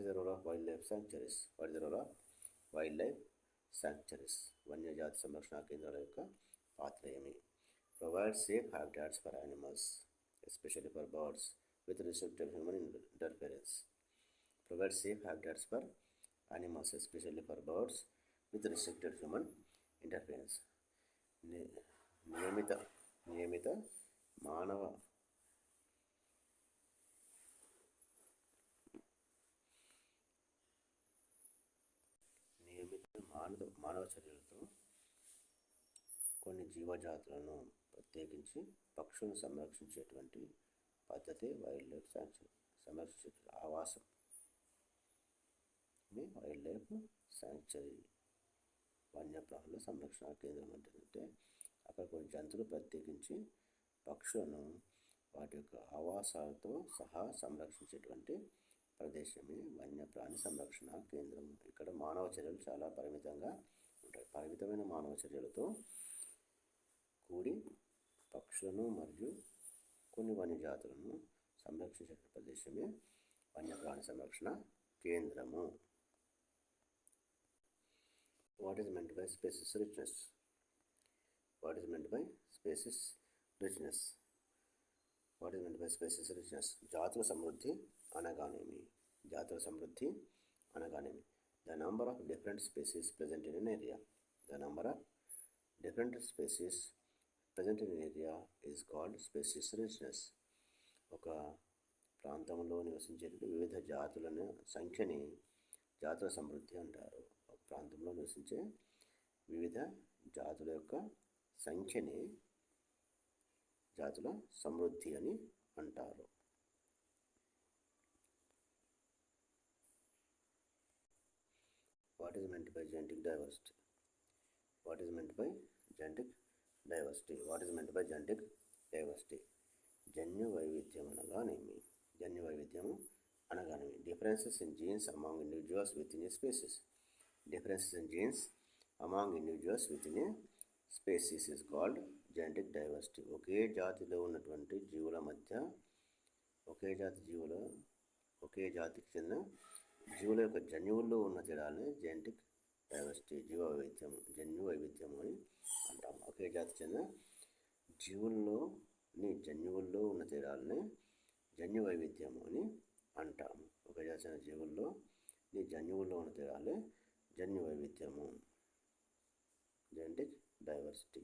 is the role of wildlife sanctuaries? What is the role of wildlife sanctuaries? వన్యజాతి సంరక్షణ కేంద్రాల యొక్క పాత్ర ఏమి? Provide safe habitats for animals, especially for birds, with restricted human interference. Provide safe habitats for animals, especially for birds, with restricted human interference. నియమిత మానవ చర్యలతో కొన్ని జీవజాతులను ప్రత్యేకించి పక్షులను సంరక్షించేటువంటి పద్ధతి వైల్డ్ లైఫ్ శాంక్చురీ. సంరక్షించే ఆవాసం వైల్డ్ లైఫ్ శాంక్చురీ. వన్యప్రాణుల సంరక్షణ కేంద్రం అంటే అక్కడ కొన్ని జంతువులు ప్రత్యేకించి పక్షులను వాటి యొక్క ఆవాసాలతో సహా సంరక్షించేటువంటి ప్రదేశమే వన్యప్రాణి సంరక్షణ కేంద్రం. ఇక్కడ మానవ చర్యలు చాలా పరిమితంగా ఉంటాయి. పరిమితమైన మానవ చర్యలతో కూడి పక్షులను మరియు కొన్ని వన్యజాతులను సంరక్షించే ప్రదేశమే వన్యప్రాణి సంరక్షణ కేంద్రము. What is meant by species richness? What is meant by species richness? What is meant by species richness? జాతుల సమృద్ధి అనగానేమి? జాతుల సమృద్ధి అనగానేమి? The number of different species present in an area. The number of different species present in an area is called species richness. ఒక ప్రాంతంలో నివసించే వివిధ జాతులను సంఖ్యని జాతుల సమృద్ధి అంటారు. ఒక ప్రాంతంలో నివసించే వివిధ జాతుల యొక్క సంఖ్యని జాతుల సమృద్ధి అని అంటారు. What is meant by genetic diversity? What is meant by genetic diversity? What is meant by genetic diversity? జన్యు వైవిధ్యం అనగానేమి? జన్యు వైవిధ్యము అనగానేమి? Differences in genes among individuals within a species. Differences in genes among individuals within a species is called genetic diversity. ఒకే జాతిలో ఉన్నటువంటి జీవుల మధ్య ఒకే జాతికి చెందిన జీవుల యొక్క జన్యువుల్లో ఉన్న తేడాలని జెనెటిక్ డైవర్సిటీ జన్యు వైవిధ్యము అని అంటాము. ఒకే జాతికి చెందిన జన్యువుల్లో ఉన్న తేడాలని జన్యు వైవిధ్యము అని అంటాము. ఒకే జాతికి చెందిన జన్యువుల్లో ఉన్న తేడాలే జన్యు వైవిధ్యము, జెనెటిక్ డైవర్సిటీ.